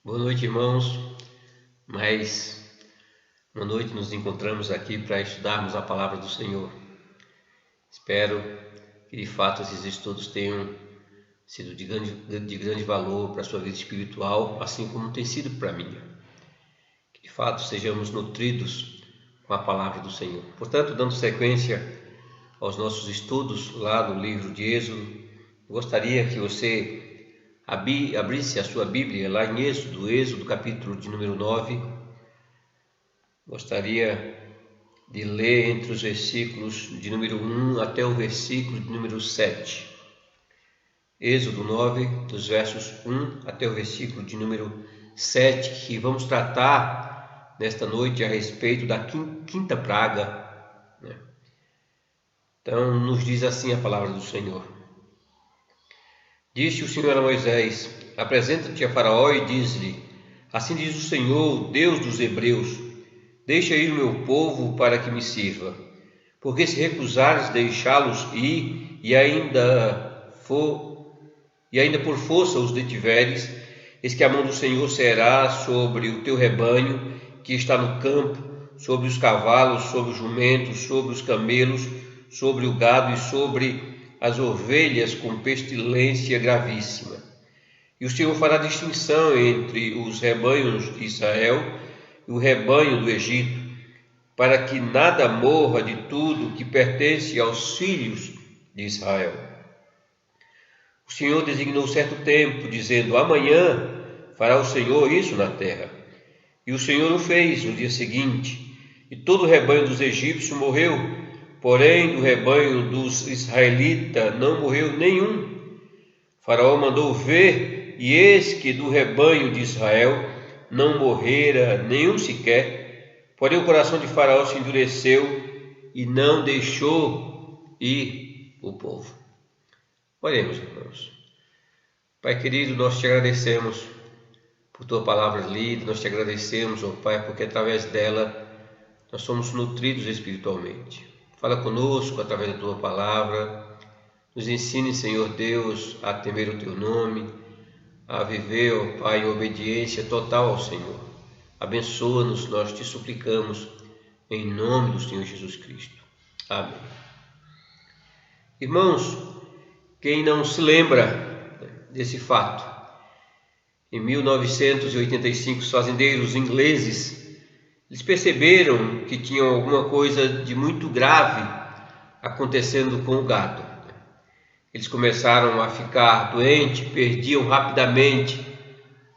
Boa noite, irmãos. Mais uma noite nos encontramos aqui para estudarmos a palavra do Senhor. Espero que de fato esses estudos tenham sido de grande valor para a sua vida espiritual, assim como tem sido para a minha. Que de fato sejamos nutridos com a palavra do Senhor. Portanto, dando sequência aos nossos estudos lá no livro de Êxodo, gostaria que você abrisse a sua Bíblia lá em Êxodo capítulo de número 9. Gostaria de ler entre os versículos de número 1 até o versículo de número 7. Êxodo 9, dos versos 1 até o versículo de número 7, que vamos tratar nesta noite a respeito da quinta praga. Então, nos diz assim a palavra do Senhor. Disse o Senhor a Moisés: apresenta-te a Faraó e diz-lhe: assim diz o Senhor, Deus dos Hebreus: deixa ir o meu povo para que me sirva. Porque se recusares deixá-los ir e ainda por força os detiveres, eis que a mão do Senhor será sobre o teu rebanho que está no campo, sobre os cavalos, sobre os jumentos, sobre os camelos, sobre o gado e sobre as ovelhas com pestilência gravíssima. E o Senhor fará distinção entre os rebanhos de Israel e o rebanho do Egito, para que nada morra de tudo que pertence aos filhos de Israel. O Senhor designou certo tempo, dizendo: amanhã fará o Senhor isso na terra. E o Senhor o fez no dia seguinte, e todo o rebanho dos egípcios morreu, porém do rebanho dos israelitas não morreu nenhum. Faraó mandou ver, e eis que do rebanho de Israel não morrera nenhum sequer. Porém o coração de Faraó se endureceu e não deixou ir o povo. Oremos, irmãos. Pai querido, nós te agradecemos por tua palavra lida, nós te agradecemos, ó Pai, porque através dela nós somos nutridos espiritualmente. Fala conosco através da tua palavra, nos ensine, Senhor Deus, a temer o teu nome, a viver, ó Pai, em obediência total ao Senhor. Abençoa-nos, nós te suplicamos, em nome do Senhor Jesus Cristo. Amém. Irmãos, quem não se lembra desse fato? Em 1985, os fazendeiros ingleses eles perceberam que tinham alguma coisa de muito grave acontecendo com o gado. Eles começaram a ficar doentes, perdiam rapidamente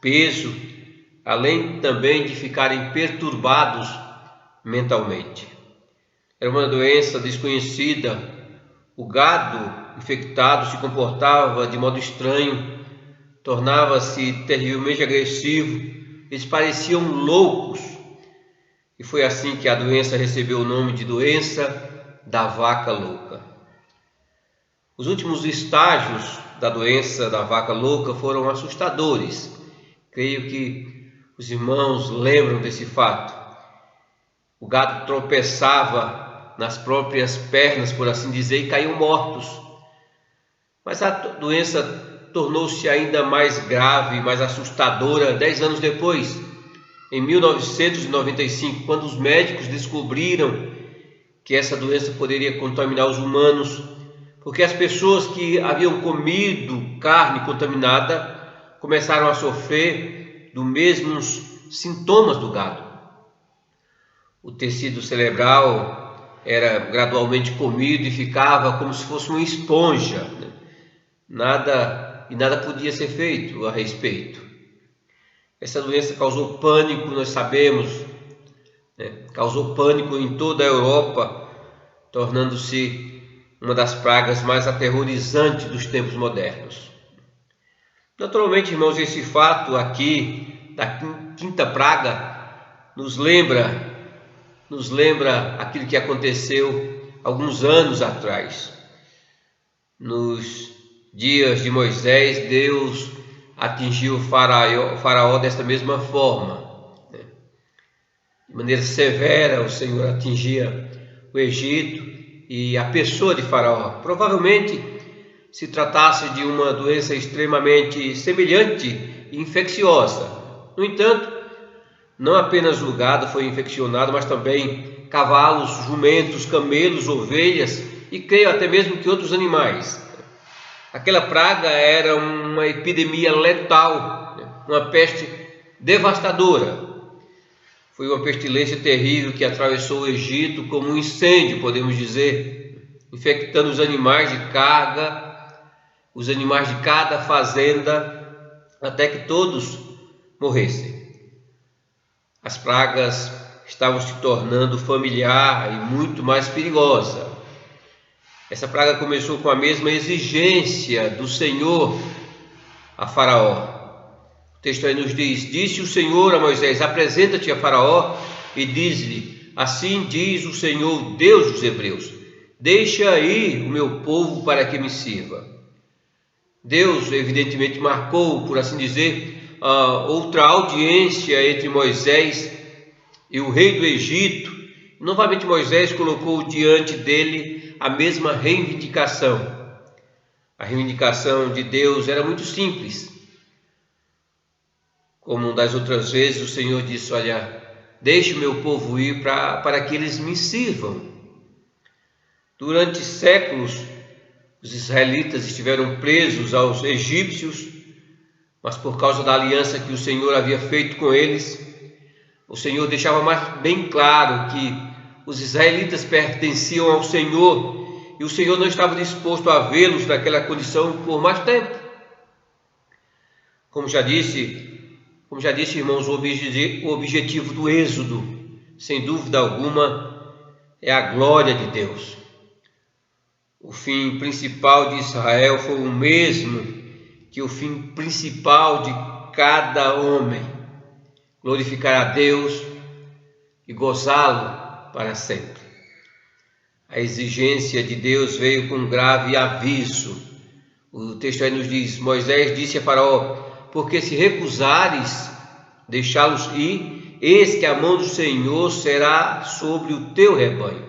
peso, além também de ficarem perturbados mentalmente. Era uma doença desconhecida. O gado infectado se comportava de modo estranho, tornava-se terrivelmente agressivo, eles pareciam loucos. E foi assim que a doença recebeu o nome de doença da vaca louca. Os últimos estágios da doença da vaca louca foram assustadores. Creio que os irmãos lembram desse fato. O gado tropeçava nas próprias pernas, por assim dizer, e caíam mortos. Mas a doença tornou-se ainda mais grave, mais assustadora 10 anos depois. Em 1995, quando os médicos descobriram que essa doença poderia contaminar os humanos, porque as pessoas que haviam comido carne contaminada começaram a sofrer dos mesmos sintomas do gado. O tecido cerebral era gradualmente comido e ficava como se fosse uma esponja. Nada podia ser feito a respeito. Essa doença causou pânico, nós sabemos, causou pânico em toda a Europa, tornando-se uma das pragas mais aterrorizantes dos tempos modernos. Naturalmente, irmãos, esse fato aqui da quinta praga nos lembra aquilo que aconteceu alguns anos atrás. Nos dias de Moisés, Deus atingiu o faraó desta mesma forma. De maneira severa, o Senhor atingia o Egito e a pessoa de Faraó. Provavelmente se tratasse de uma doença extremamente semelhante e infecciosa, No entanto, não apenas o gado foi infeccionado, mas também cavalos, jumentos, camelos, ovelhas e creio até mesmo que outros animais. Aquela praga era uma epidemia letal, uma peste devastadora. Foi uma pestilência terrível que atravessou o Egito como um incêndio, podemos dizer, infectando os animais de carga, os animais de cada fazenda, até que todos morressem. As pragas estavam se tornando familiar e muito mais perigosa. Essa praga começou com a mesma exigência do Senhor a Faraó. O texto aí nos diz: disse o Senhor a Moisés: apresenta-te a Faraó e diz-lhe: assim diz o Senhor, Deus dos Hebreus, deixa ir o meu povo para que me sirva. Deus evidentemente marcou, por assim dizer, outra audiência entre Moisés e o rei do Egito. Novamente Moisés colocou diante dele a mesma reivindicação. A reivindicação de Deus era muito simples. Como das outras vezes, o Senhor disse: olha, deixe o meu povo ir para que eles me sirvam. Durante séculos, os israelitas estiveram presos aos egípcios, mas por causa da aliança que o Senhor havia feito com eles, o Senhor deixava mais bem claro que os israelitas pertenciam ao Senhor e o Senhor não estava disposto a vê-los naquela condição por mais tempo. Como já disse, irmãos, o objetivo do êxodo, sem dúvida alguma, é a glória de Deus. O fim principal de Israel foi o mesmo que o fim principal de cada homem: glorificar a Deus e gozá-lo para sempre. A exigência de Deus veio com um grave aviso. O texto aí nos diz: Moisés disse a Faraó: porque se recusares deixá-los ir, eis que a mão do Senhor será sobre o teu rebanho.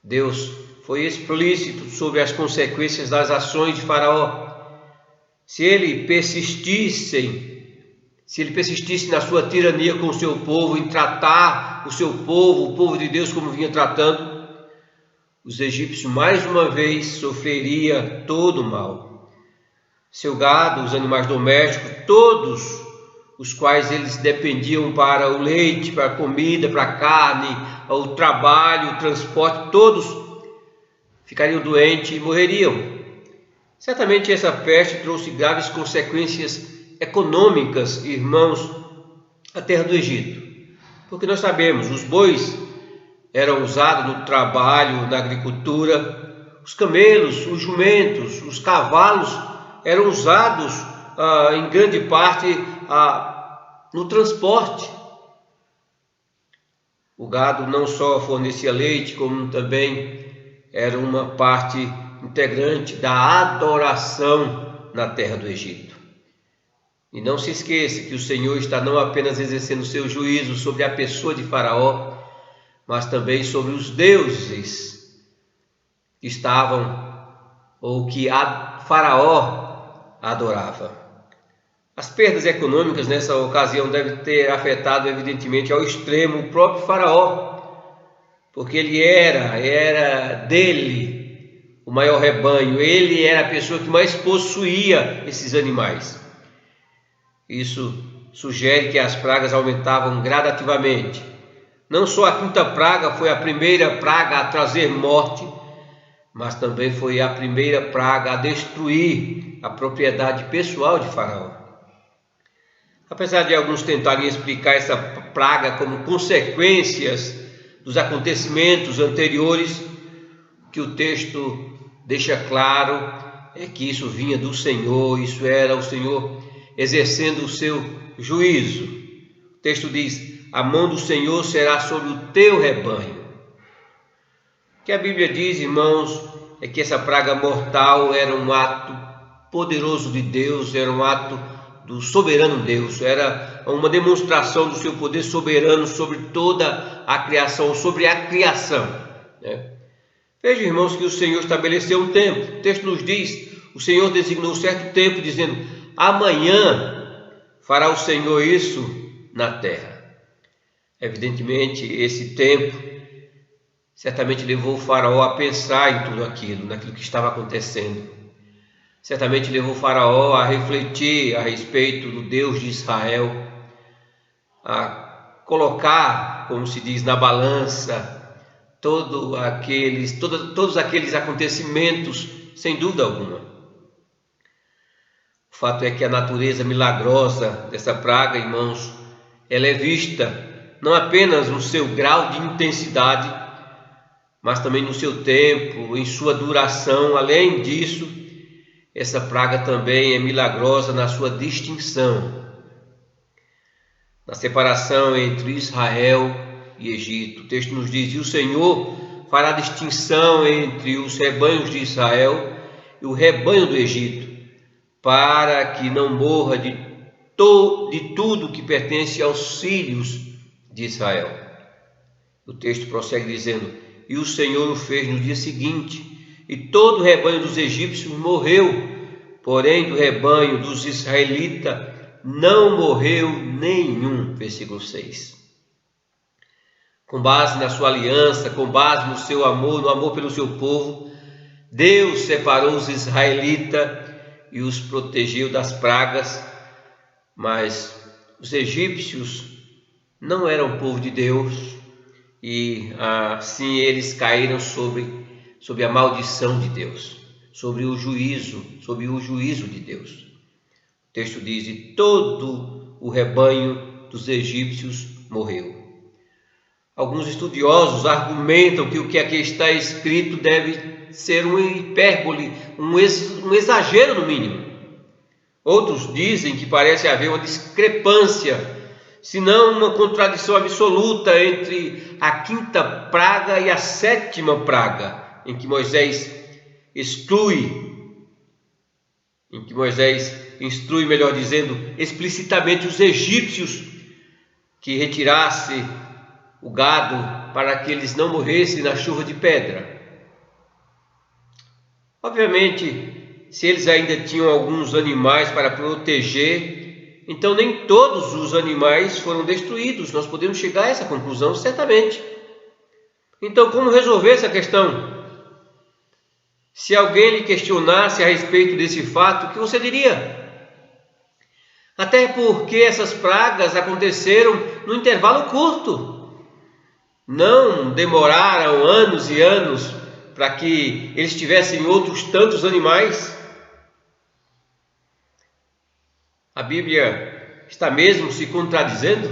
Deus foi explícito sobre as consequências das ações de Faraó. Se ele persistisse na sua tirania com o seu povo, em tratar o seu povo, o povo de Deus, como vinha tratando, os egípcios mais uma vez sofreria todo o mal. Seu gado, os animais domésticos, todos os quais eles dependiam para o leite, para a comida, para a carne, o trabalho, o transporte, todos ficariam doentes e morreriam. Certamente essa peste trouxe graves consequências econômicas, irmãos, à terra do Egito. Porque nós sabemos, os bois eram usados no trabalho, na agricultura, os camelos, os jumentos, os cavalos eram usados em grande parte no transporte. O gado não só fornecia leite, como também era uma parte integrante da adoração na terra do Egito. E não se esqueça que o Senhor está não apenas exercendo seu juízo sobre a pessoa de Faraó, mas também sobre os deuses que estavam ou que a Faraó adorava. As perdas econômicas nessa ocasião devem ter afetado evidentemente ao extremo o próprio Faraó, porque ele era dele o maior rebanho, ele era a pessoa que mais possuía esses animais. Isso sugere que as pragas aumentavam gradativamente. Não só a quinta praga foi a primeira praga a trazer morte, mas também foi a primeira praga a destruir a propriedade pessoal de Faraó. Apesar de alguns tentarem explicar essa praga como consequências dos acontecimentos anteriores, o que o texto deixa claro é que isso vinha do Senhor, isso era o Senhor exercendo o seu juízo. O texto diz: a mão do Senhor será sobre o teu rebanho. O que a Bíblia diz, irmãos, é que essa praga mortal era um ato poderoso de Deus, era um ato do soberano Deus, era uma demonstração do seu poder soberano sobre toda a criação, sobre a criação, né? Veja, irmãos, que o Senhor estabeleceu um tempo. O texto nos diz: o Senhor designou certo tempo, dizendo: amanhã fará o Senhor isso na terra. Evidentemente, esse tempo certamente levou o faraó a pensar em tudo aquilo, naquilo que estava acontecendo. Certamente levou o faraó a refletir a respeito do Deus de Israel, a colocar, como se diz, na balança todos aqueles acontecimentos, sem dúvida alguma. O fato é que a natureza milagrosa dessa praga, irmãos, ela é vista não apenas no seu grau de intensidade, mas também no seu tempo, em sua duração. Além disso, essa praga também é milagrosa na sua distinção, na separação entre Israel e Egito. O texto nos diz: e o Senhor fará distinção entre os rebanhos de Israel e o rebanho do Egito, para que não morra de tudo que pertence aos filhos de Israel. O texto prossegue dizendo: e o Senhor o fez no dia seguinte, e todo o rebanho dos egípcios morreu, porém do rebanho dos israelitas não morreu nenhum. Versículo 6. Com base na sua aliança, com base no seu amor, no amor pelo seu povo, Deus separou os israelitas e os protegeu das pragas, mas os egípcios não eram povo de Deus, e assim eles caíram sobre a maldição de Deus, sobre o juízo de Deus. O texto diz: e todo o rebanho dos egípcios morreu. Alguns estudiosos argumentam que o que aqui está escrito deve ser uma hipérbole, um exagero no mínimo. Outros dizem que parece haver uma discrepância, se não uma contradição absoluta entre a quinta praga e a sétima praga, em que Moisés instrui, melhor dizendo, explicitamente os egípcios que retirasse o gado para que eles não morressem na chuva de pedra. Obviamente, se eles ainda tinham alguns animais para proteger, então nem todos os animais foram destruídos. Nós podemos chegar a essa conclusão, certamente. Então, como resolver essa questão? Se alguém lhe questionasse a respeito desse fato, o que você diria? Até porque essas pragas aconteceram num intervalo curto. Não demoraram anos e anos para que eles tivessem outros tantos animais. A Bíblia está mesmo se contradizendo?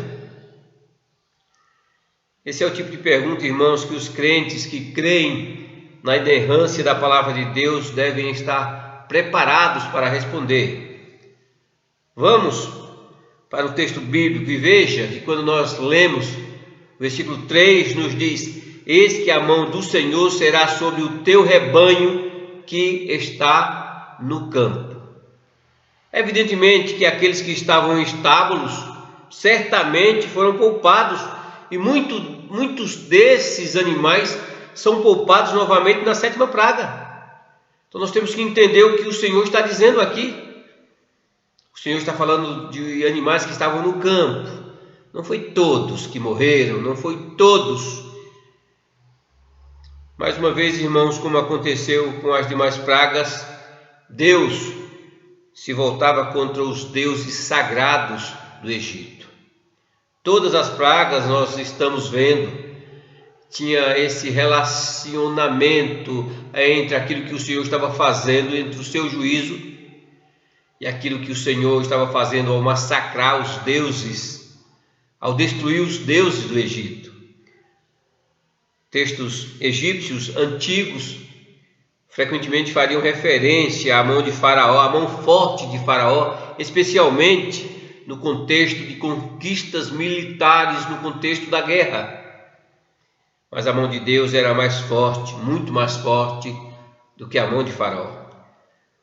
Esse é o tipo de pergunta, irmãos, que os crentes que creem na inerrância da palavra de Deus devem estar preparados para responder. Vamos para o texto bíblico e veja que quando nós lemos, o versículo 3 nos diz: eis que a mão do Senhor será sobre o teu rebanho que está no campo. Evidentemente que aqueles que estavam em estábulos certamente foram poupados, e muitos desses animais são poupados novamente na sétima praga. Então nós temos que entender o que o Senhor está dizendo aqui. O Senhor está falando de animais que estavam no campo. Não foi todos que morreram, não foi todos. Mais uma vez, irmãos, como aconteceu com as demais pragas, Deus se voltava contra os deuses sagrados do Egito. Todas as pragas nós estamos vendo, tinha esse relacionamento entre aquilo que o Senhor estava fazendo, entre o seu juízo e aquilo que o Senhor estava fazendo ao massacrar os deuses, ao destruir os deuses do Egito. Textos egípcios antigos frequentemente fariam referência à mão de Faraó, à mão forte de Faraó, especialmente no contexto de conquistas militares, no contexto da guerra. Mas a mão de Deus era mais forte, muito mais forte do que a mão de Faraó.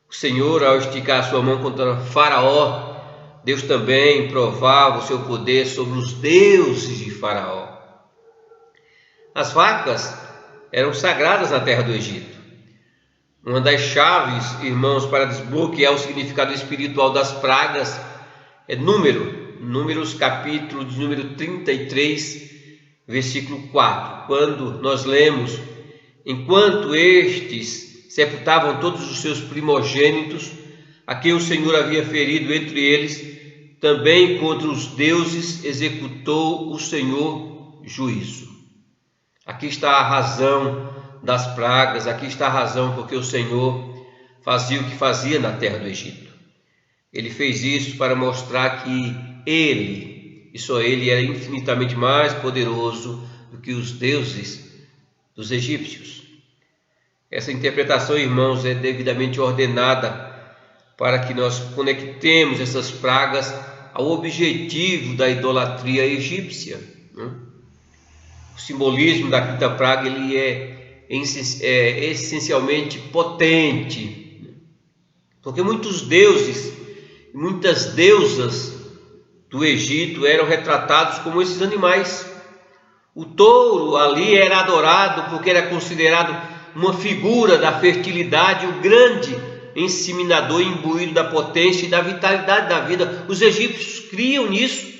O Senhor, ao esticar a sua mão contra Faraó, Deus também provava o seu poder sobre os deuses de Faraó. As vacas eram sagradas na terra do Egito. Uma das chaves, irmãos, para desbloquear o significado espiritual das pragas Números capítulo de número 33, versículo 4, quando nós lemos: enquanto estes sepultavam todos os seus primogênitos, a quem o Senhor havia ferido entre eles, também contra os deuses executou o Senhor juízo. Aqui está a razão das pragas, aqui está a razão porque o Senhor fazia o que fazia na terra do Egito. Ele fez isso para mostrar que Ele, e só Ele, era infinitamente mais poderoso do que os deuses dos egípcios. Essa interpretação, irmãos, é devidamente ordenada para que nós conectemos essas pragas ao objetivo da idolatria egípcia. O simbolismo da quinta praga ele é essencialmente potente, porque muitos deuses e muitas deusas do Egito eram retratados como esses animais. O touro ali era adorado porque era considerado uma figura da fertilidade, o grande inseminador imbuído da potência e da vitalidade da vida. Os egípcios criam nisso.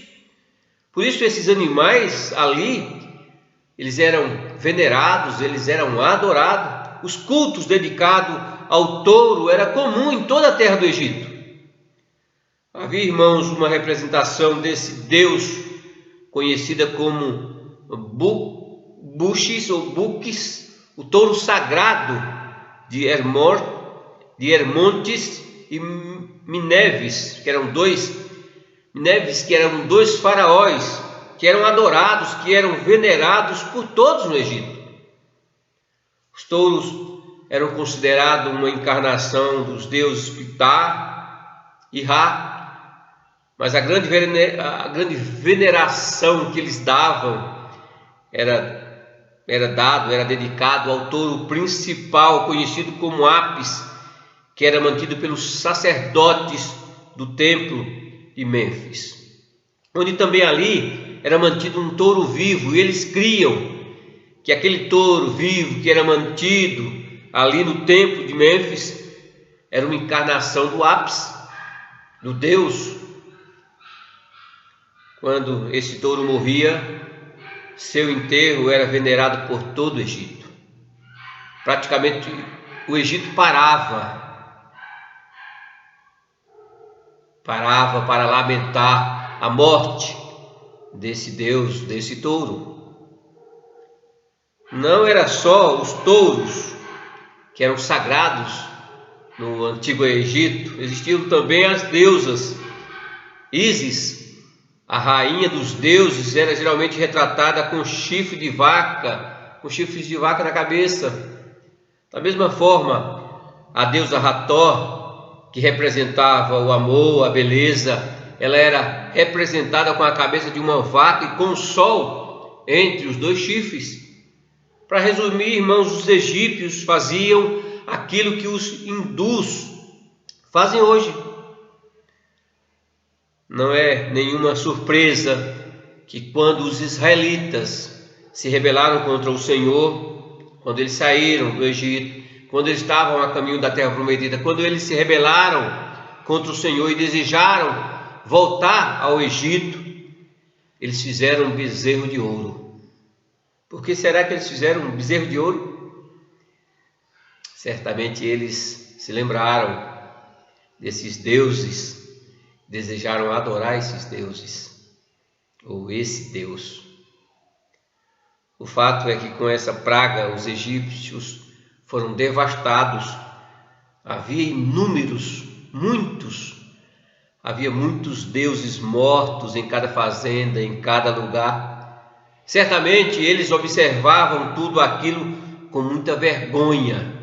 Por isso esses animais ali, eles eram venerados, eles eram adorados. Os cultos dedicados ao touro era comum em toda a terra do Egito. Havia, irmãos, uma representação desse Deus conhecida como Buxis ou Buques, o touro sagrado de Hermontes e Mineves, que eram dois faraós que eram adorados, que eram venerados por todos no Egito. Os touros eram considerados uma encarnação dos deuses Ptah e Ra, mas a grande veneração que eles davam era dedicado ao touro principal, conhecido como Apis, que era mantido pelos sacerdotes do templo de Mênfis, onde também ali era mantido um touro vivo, e eles criam que aquele touro vivo que era mantido ali no templo de Mênfis era uma encarnação do Apis, do Deus. Quando esse touro morria, seu enterro era venerado por todo o Egito. Praticamente o Egito parava para lamentar a morte desse Deus, desse touro. Não era só os touros que eram sagrados no antigo Egito, existiam também as deusas. Ísis, a rainha dos deuses, era geralmente retratada com chifres de vaca na cabeça. Da mesma forma, a deusa Hathor, que representava o amor, a beleza, ela era representada com a cabeça de uma vaca e com o sol entre os dois chifres. Para resumir, irmãos, os egípcios faziam aquilo que os hindus fazem hoje. Não é nenhuma surpresa que quando os israelitas se rebelaram contra o Senhor, quando eles saíram do Egito, quando eles estavam a caminho da terra prometida, quando eles se rebelaram contra o Senhor e desejaram voltar ao Egito, eles fizeram um bezerro de ouro. Por que será que eles fizeram um bezerro de ouro? Certamente eles se lembraram desses deuses, desejaram adorar esses deuses, ou esse Deus. O fato é que com essa praga os egípcios foram devastados. Havia muitos deuses mortos em cada fazenda, em cada lugar. Certamente eles observavam tudo aquilo com muita vergonha,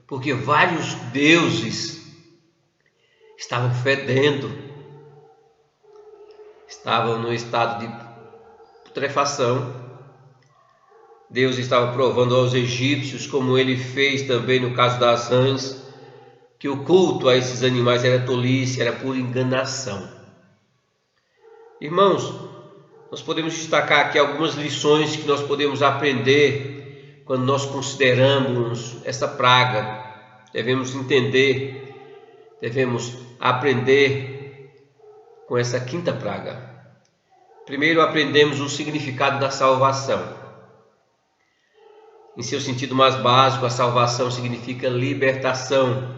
porque vários deuses estavam fedendo, estavam no estado de putrefação. Deus estava provando aos egípcios, como ele fez também no caso das rãs, que o culto a esses animais era tolice, era pura enganação. Irmãos, nós podemos destacar aqui algumas lições que nós podemos aprender quando nós consideramos essa praga. Devemos entender, devemos aprender com essa quinta praga. Primeiro, aprendemos o significado da salvação. Em seu sentido mais básico, a salvação significa libertação.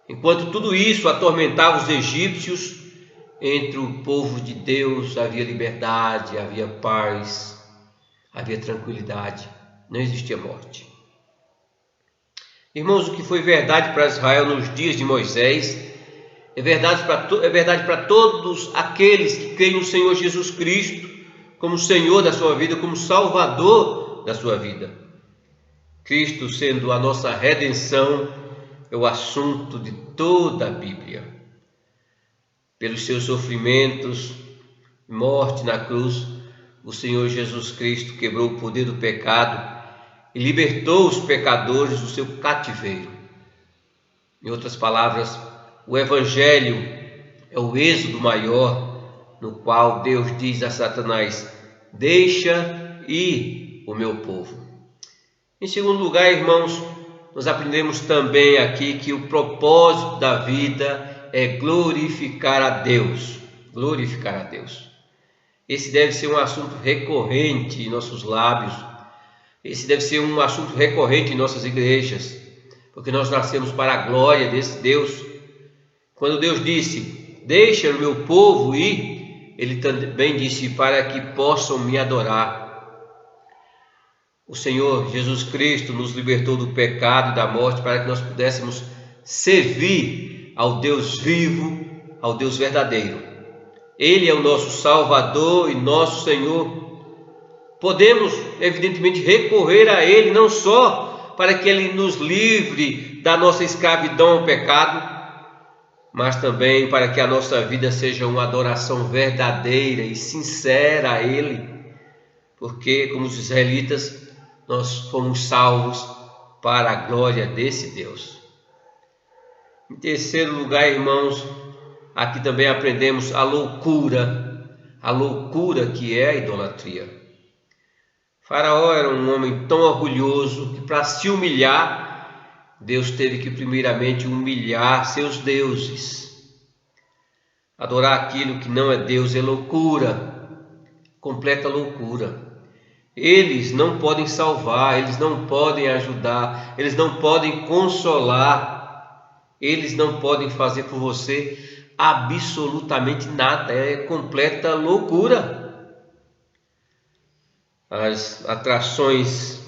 Enquanto tudo isso atormentava os egípcios, entre o povo de Deus havia liberdade, havia paz, havia tranquilidade, não existia morte. Irmãos, o que foi verdade para Israel nos dias de Moisés é verdade para todos aqueles que creem no Senhor Jesus Cristo como Senhor da sua vida, como Salvador da sua vida. Cristo sendo a nossa redenção é o assunto de toda a Bíblia. Pelos seus sofrimentos, morte na cruz, o Senhor Jesus Cristo quebrou o poder do pecado e libertou os pecadores do seu cativeiro. Em outras palavras, o Evangelho é o êxodo maior, no qual Deus diz a Satanás: deixa ir o meu povo. Em segundo lugar, irmãos, nós aprendemos também aqui que o propósito da vida é glorificar a Deus. Glorificar a Deus. Esse deve ser um assunto recorrente em nossos lábios. Esse deve ser um assunto recorrente em nossas igrejas, porque nós nascemos para a glória desse Deus. Quando Deus disse: deixa o meu povo ir, Ele também disse: para que possam me adorar. O Senhor Jesus Cristo nos libertou do pecado e da morte para que nós pudéssemos servir ao Deus vivo, ao Deus verdadeiro. Ele é o nosso Salvador e nosso Senhor. Podemos, evidentemente, recorrer a Ele não só para que Ele nos livre da nossa escravidão ao pecado, mas também para que a nossa vida seja uma adoração verdadeira e sincera a Ele, porque, como os israelitas, nós fomos salvos para a glória desse Deus. Em terceiro lugar, irmãos, aqui também aprendemos a loucura que é a idolatria. Faraó era um homem tão orgulhoso que, para se humilhar, Deus teve que primeiramente humilhar seus deuses. Adorar aquilo que não é Deus é loucura, completa loucura. Eles não podem salvar, eles não podem ajudar, eles não podem consolar, eles não podem fazer por você absolutamente nada, é completa loucura. As atrações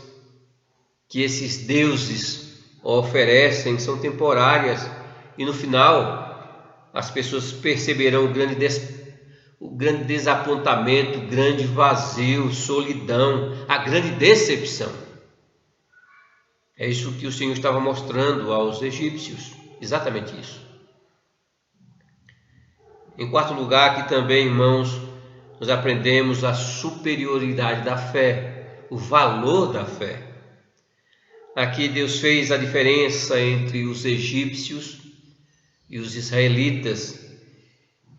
que esses deuses oferecem são temporárias e no final as pessoas perceberão o grande desapontamento, o grande vazio, solidão, a grande decepção. É isso que o Senhor estava mostrando aos egípcios, exatamente isso. Em quarto lugar, aqui também, irmãos, nós aprendemos a superioridade da fé, o valor da fé. Aqui Deus fez a diferença entre os egípcios e os israelitas.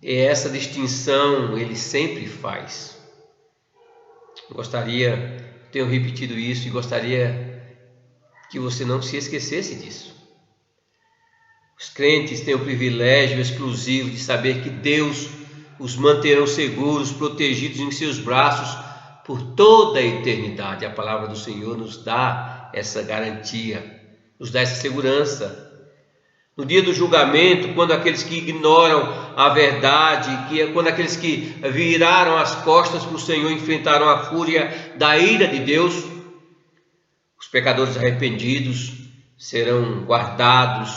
E essa distinção Ele sempre faz. Tenho repetido isso e gostaria que você não se esquecesse disso. Os crentes têm o privilégio exclusivo de saber que Deus os manterá seguros, protegidos em seus braços por toda a eternidade. A palavra do Senhor nos dá essa garantia, nos dá essa segurança. No dia do julgamento, quando aqueles que ignoram a verdade, quando aqueles que viraram as costas para o Senhor enfrentaram a fúria da ira de Deus, os pecadores arrependidos serão guardados,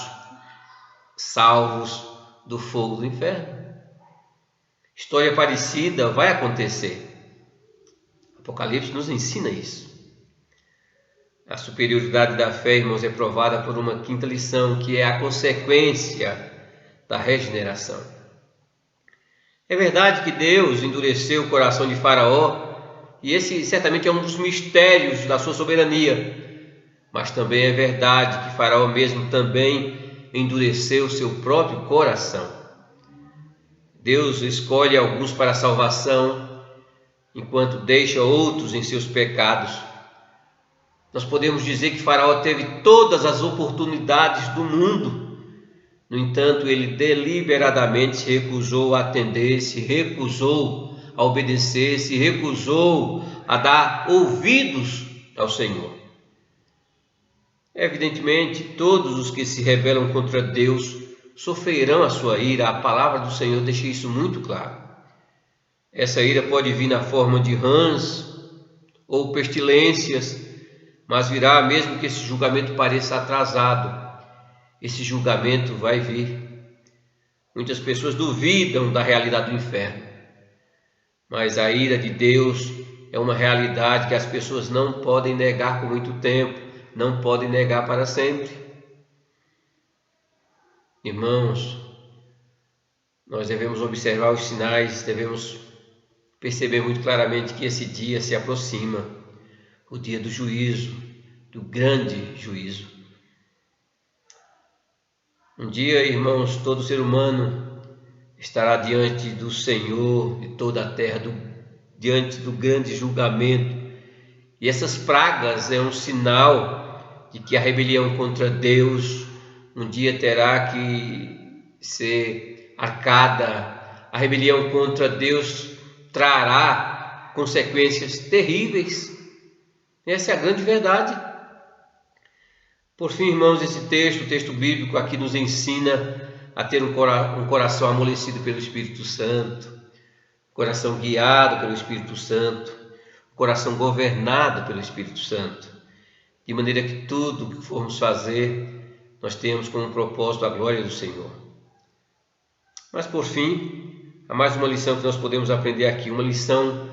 salvos do fogo do inferno. História parecida vai acontecer. Apocalipse nos ensina isso. A superioridade da fé, irmãos, é provada por uma quinta lição, que é a consequência da regeneração. É verdade que Deus endureceu o coração de Faraó, e esse certamente é um dos mistérios da sua soberania. Mas também é verdade que Faraó mesmo também endureceu seu próprio coração. Deus escolhe alguns para a salvação, enquanto deixa outros em seus pecados. Nós podemos dizer que Faraó teve todas as oportunidades do mundo No entanto, ele deliberadamente se recusou a atender, se recusou a obedecer, se recusou a dar ouvidos ao Senhor. Evidentemente, todos os que se rebelam contra Deus sofrerão a sua ira. A palavra do Senhor deixa isso muito claro. Essa ira pode vir na forma de rãs ou pestilências, mas virá mesmo que esse julgamento pareça atrasado. Esse julgamento vai vir. Muitas pessoas duvidam da realidade do inferno, mas a ira de Deus é uma realidade que as pessoas não podem negar por muito tempo, não podem negar para sempre. Irmãos, nós devemos observar os sinais, devemos perceber muito claramente que esse dia se aproxima, o dia do juízo, do grande juízo. Um dia, irmãos, todo ser humano estará diante do Senhor de toda a terra, diante do grande julgamento. E essas pragas é um sinal de que a rebelião contra Deus um dia terá que ser arcada. A rebelião contra Deus trará consequências terríveis. Essa é a grande verdade. Por fim, irmãos, esse texto, o texto bíblico aqui nos ensina a ter um coração amolecido pelo Espírito Santo, coração guiado pelo Espírito Santo, coração governado pelo Espírito Santo, de maneira que tudo que formos fazer, nós temos como propósito a glória do Senhor. Mas por fim, há mais uma lição que nós podemos aprender aqui, uma lição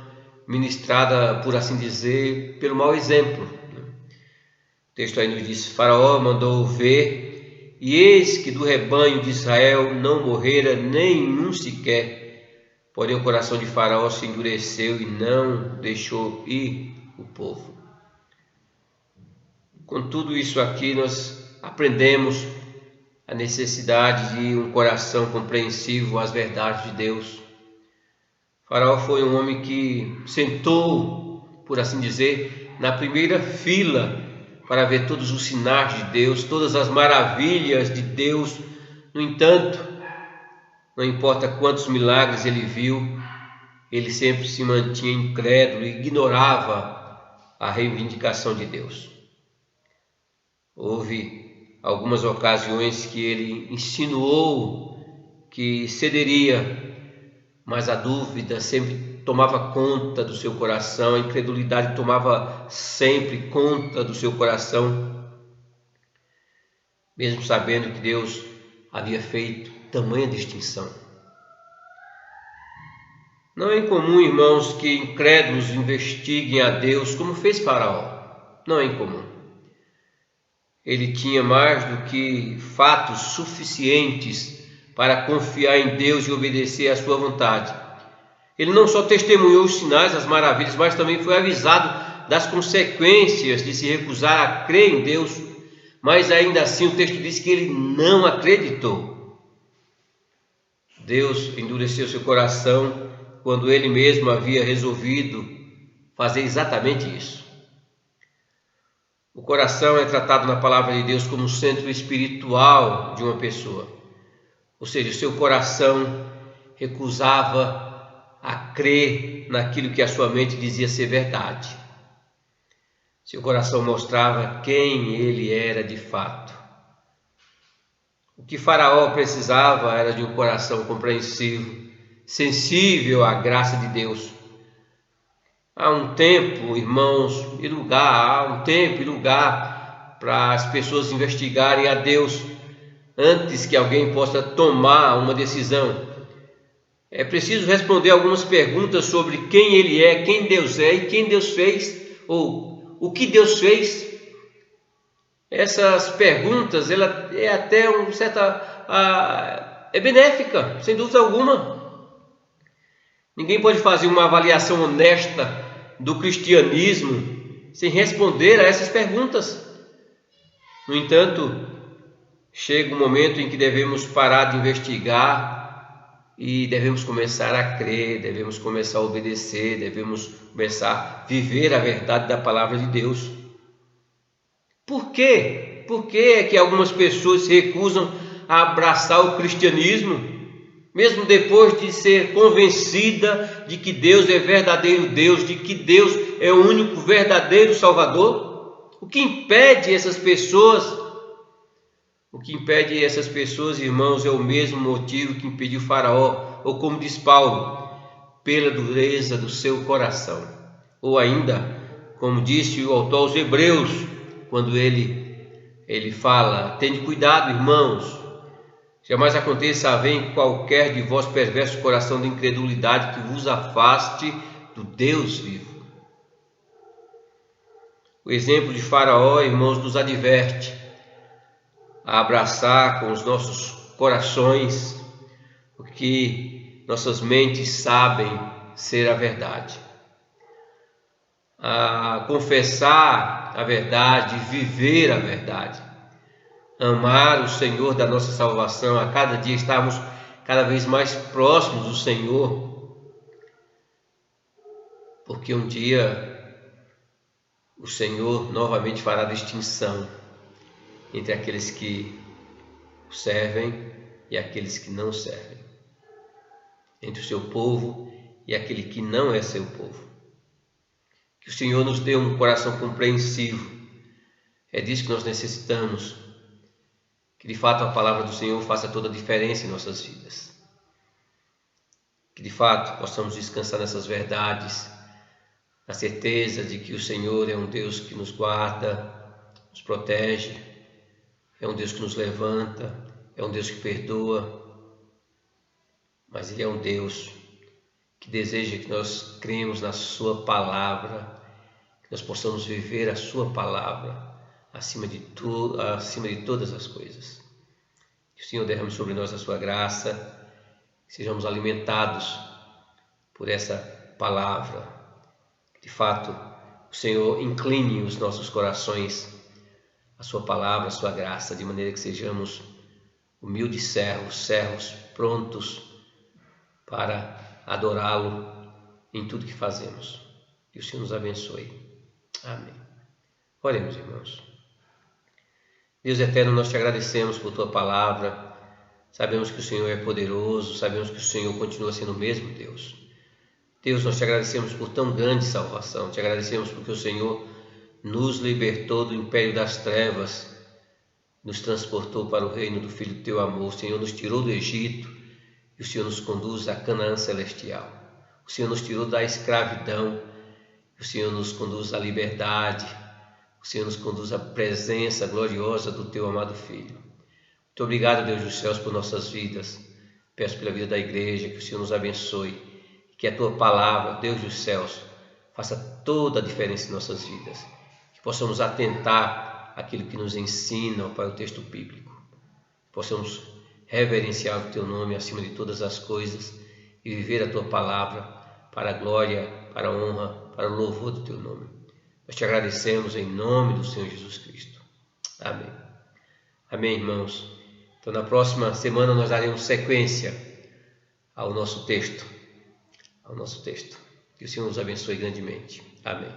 ministrada, por assim dizer, pelo mau exemplo. O texto aí nos diz: Faraó mandou ver, e eis que do rebanho de Israel não morrera nenhum sequer. Porém o coração de Faraó se endureceu e não deixou ir o povo. Com tudo isso aqui nós aprendemos a necessidade de um coração compreensivo às verdades de Deus. Faraó foi um homem que sentou, por assim dizer, na primeira fila para ver todos os sinais de Deus, todas as maravilhas de Deus. No entanto, não importa quantos milagres ele viu, ele sempre se mantinha incrédulo e ignorava a reivindicação de Deus. Houve algumas ocasiões que ele insinuou que cederia, mas a dúvida sempre tomava conta do seu coração, a incredulidade tomava sempre conta do seu coração, mesmo sabendo que Deus havia feito tamanha distinção. Não é incomum, irmãos, que incrédulos investiguem a Deus como fez Faraó. Não é incomum. Ele tinha mais do que fatos suficientes para confiar em Deus e obedecer à sua vontade. Ele não só testemunhou os sinais, as maravilhas, mas também foi avisado das consequências de se recusar a crer em Deus. Mas ainda assim o texto diz que ele não acreditou. Deus endureceu seu coração quando ele mesmo havia resolvido fazer exatamente isso. O coração é tratado na palavra de Deus como um centro espiritual de uma pessoa. Ou seja, o seu coração recusava a crer naquilo que a sua mente dizia ser verdade. Seu coração mostrava quem ele era de fato. O que Faraó precisava era de um coração compreensivo, sensível à graça de Deus. Há um tempo, irmãos, e lugar para as pessoas investigarem a Deus antes que alguém possa tomar uma decisão. É preciso responder algumas perguntas sobre quem Ele é, quem Deus é e quem Deus fez, ou o que Deus fez. Essas perguntas, ela é até é benéfica, sem dúvida alguma. Ninguém pode fazer uma avaliação honesta do cristianismo sem responder a essas perguntas. No entanto, chega um momento em que devemos parar de investigar e devemos começar a crer, devemos começar a obedecer, devemos começar a viver a verdade da palavra de Deus. Por quê? Por que é que algumas pessoas se recusam a abraçar o cristianismo, mesmo depois de ser convencida de que Deus é verdadeiro Deus, de que Deus é o único verdadeiro Salvador? O que impede essas pessoas? O que impede essas pessoas, irmãos, é o mesmo motivo que impediu Faraó, ou como diz Paulo, pela dureza do seu coração. Ou ainda, como disse o autor aos Hebreus, quando ele fala: tende cuidado, irmãos, jamais aconteça haver em qualquer de vós perverso coração de incredulidade que vos afaste do Deus vivo. O exemplo de Faraó, irmãos, nos adverte a abraçar com os nossos corações o que nossas mentes sabem ser a verdade, a confessar a verdade, viver a verdade, amar o Senhor da nossa salvação, a cada dia estarmos cada vez mais próximos do Senhor, porque um dia o Senhor novamente fará distinção entre aqueles que o servem e aqueles que não servem, entre o seu povo e aquele que não é seu povo. Que o Senhor nos dê um coração compreensivo, é disso que nós necessitamos, que de fato a palavra do Senhor faça toda a diferença em nossas vidas, que de fato possamos descansar nessas verdades, na certeza de que o Senhor é um Deus que nos guarda, nos protege, é um Deus que nos levanta, é um Deus que perdoa, mas Ele é um Deus que deseja que nós cremos na Sua palavra, que nós possamos viver a Sua palavra acima de todas as coisas. Que o Senhor derrame sobre nós a Sua graça, que sejamos alimentados por essa palavra. De fato, o Senhor incline os nossos corações à Sua palavra, à Sua graça, de maneira que sejamos humildes servos prontos para adorá-lo em tudo que fazemos. Que o Senhor nos abençoe. Amém. Oremos, irmãos. Deus eterno, nós te agradecemos por tua palavra. Sabemos que o Senhor é poderoso, sabemos que o Senhor continua sendo o mesmo Deus. Deus, nós te agradecemos por tão grande salvação, te agradecemos porque o Senhor nos libertou do império das trevas, nos transportou para o reino do Filho do teu amor. O Senhor nos tirou do Egito e o Senhor nos conduz à Canaã celestial. O Senhor nos tirou da escravidão, o Senhor nos conduz à liberdade, o Senhor nos conduz à presença gloriosa do teu amado Filho. Muito obrigado, Deus dos céus, por nossas vidas. Peço pela vida da igreja, que o Senhor nos abençoe, que a tua palavra, Deus dos céus, faça toda a diferença em nossas vidas, que possamos atentar àquilo que nos ensina, para o texto bíblico, que possamos reverenciar o teu nome acima de todas as coisas e viver a tua palavra para a glória, para a honra, para o louvor do teu nome. Nós te agradecemos em nome do Senhor Jesus Cristo. Amém. Amém, irmãos. Então, na próxima semana nós daremos sequência ao nosso texto. Que o Senhor nos abençoe grandemente. Amém.